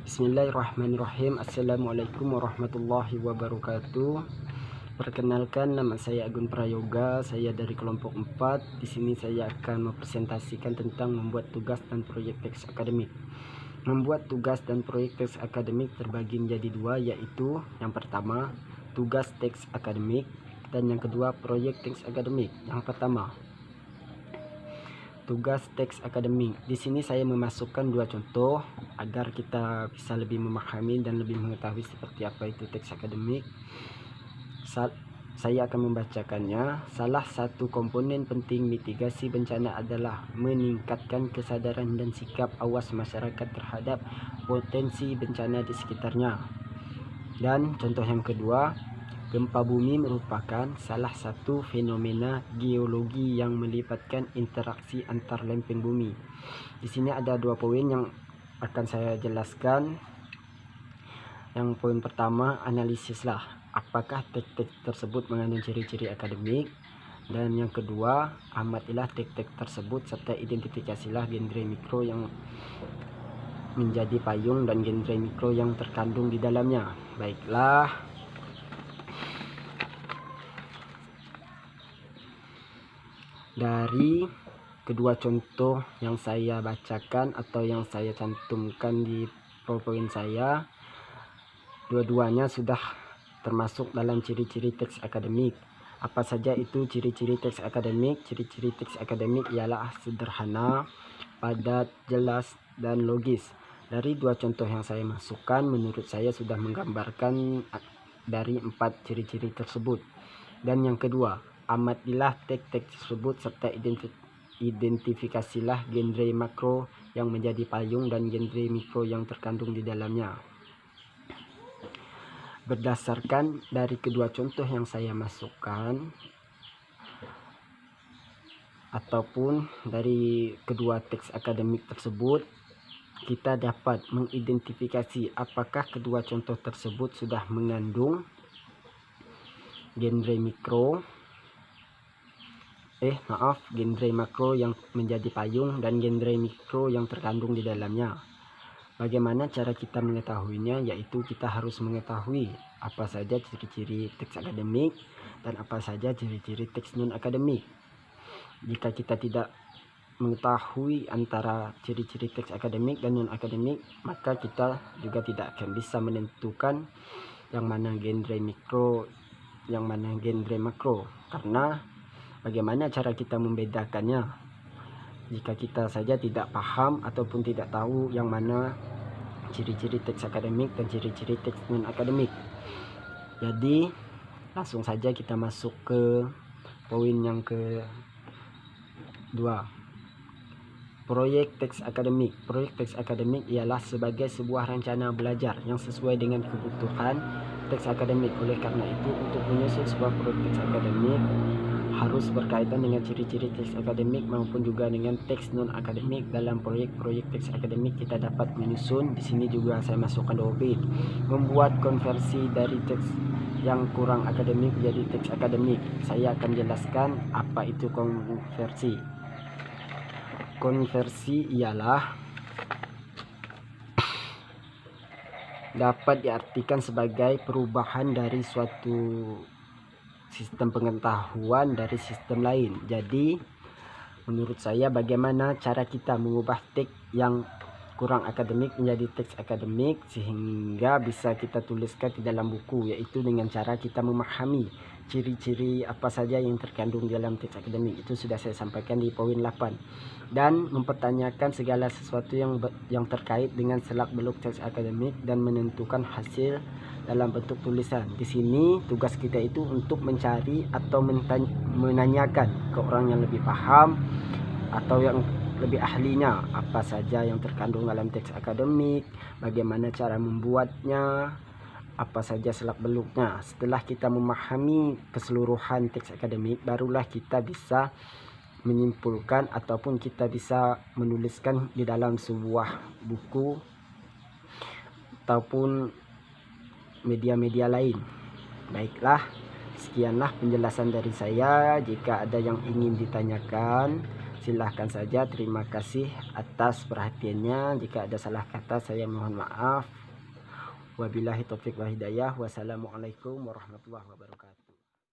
Bismillahirrahmanirrahim. Assalamualaikum warahmatullahi wabarakatuh. Perkenalkan, nama saya Agun Prayoga. Saya dari kelompok 4. Di sini saya akan mempresentasikan tentang membuat tugas dan proyek teks akademik. Membuat tugas dan proyek teks akademik terbagi menjadi dua, yaitu yang pertama tugas teks akademik dan yang kedua proyek teks akademik. Yang pertama, tugas teks akademik. Di sini saya memasukkan dua contoh agar kita bisa lebih memahami dan lebih mengetahui seperti apa itu teks akademik. Saya akan membacakannya. Salah satu komponen penting mitigasi bencana adalah meningkatkan kesadaran dan sikap awas masyarakat terhadap potensi bencana di sekitarnya. Dan contoh yang kedua, gempa bumi merupakan salah satu fenomena geologi yang melibatkan interaksi antar lempeng bumi. Di sini ada dua poin yang akan saya jelaskan. Yang poin pertama, analisislah apakah teks-teks tersebut mengandung ciri-ciri akademik. Dan yang kedua, amatilah teks-teks tersebut serta identifikasilah genre mikro yang menjadi payung dan genre mikro yang terkandung di dalamnya. Baiklah. Dari kedua contoh yang saya bacakan atau yang saya cantumkan di PowerPoint saya, dua-duanya sudah termasuk dalam ciri-ciri teks akademik. Apa saja itu ciri-ciri teks akademik? Ciri-ciri teks akademik ialah sederhana, padat, jelas, dan logis. Dari dua contoh yang saya masukkan, menurut saya sudah menggambarkan dari 4 ciri-ciri tersebut. Dan yang kedua, amatilah teks-teks tersebut serta identifikasilah genre makro yang menjadi payung dan genre mikro yang terkandung di dalamnya. Berdasarkan dari kedua contoh yang saya masukkan ataupun dari kedua teks akademik tersebut, kita dapat mengidentifikasi apakah kedua contoh tersebut sudah mengandung genre makro yang menjadi payung dan genre mikro yang terkandung di dalamnya. Bagaimana cara kita mengetahuinya? Yaitu kita harus mengetahui apa saja ciri-ciri teks akademik dan apa saja ciri-ciri teks non akademik. Jika kita tidak mengetahui antara ciri-ciri teks akademik dan non akademik, maka kita juga tidak akan bisa menentukan yang mana genre mikro, yang mana genre makro. Karena bagaimana cara kita membedakannya jika kita saja tidak paham ataupun tidak tahu yang mana ciri-ciri teks akademik dan ciri-ciri teks non akademik. Jadi langsung saja kita masuk ke poin yang kedua, proyek teks akademik. Proyek teks akademik ialah sebagai sebuah rencana belajar yang sesuai dengan kebutuhan teks akademik. Oleh karena itu, untuk menyusun sebuah proyek teks akademik harus berkaitan dengan ciri-ciri teks akademik maupun juga dengan teks non akademik. Dalam proyek-proyek teks akademik kita dapat menyusun. Di sini juga saya masukkan poin membuat konversi dari teks yang kurang akademik menjadi teks akademik. Saya akan jelaskan apa itu konversi. Konversi ialah dapat diartikan sebagai perubahan dari suatu sistem pengetahuan dari sistem lain. Jadi menurut saya, bagaimana cara kita mengubah teks yang kurang akademik menjadi teks akademik sehingga bisa kita tuliskan di dalam buku, yaitu dengan cara kita memahami ciri-ciri apa saja yang terkandung dalam teks akademik. Itu sudah saya sampaikan di poin 8. Dan mempertanyakan segala sesuatu yang terkait dengan selak-beluk teks akademik dan menentukan hasil dalam bentuk tulisan. Di sini tugas kita itu untuk mencari atau menanyakan ke orang yang lebih paham atau yang lebih ahlinya apa saja yang terkandung dalam teks akademik, bagaimana cara membuatnya, apa saja selak-beluknya. Setelah kita memahami keseluruhan teks akademik, barulah kita bisa menyimpulkan ataupun kita bisa menuliskan di dalam sebuah buku ataupun media-media lain. Baiklah, sekianlah penjelasan dari saya. Jika ada yang ingin ditanyakan, silahkan saja. Terima kasih atas perhatiannya. Jika ada salah kata saya mohon maaf. Wabillahi taufiq wa hidayah. Wassalamualaikum warahmatullahi wabarakatuh.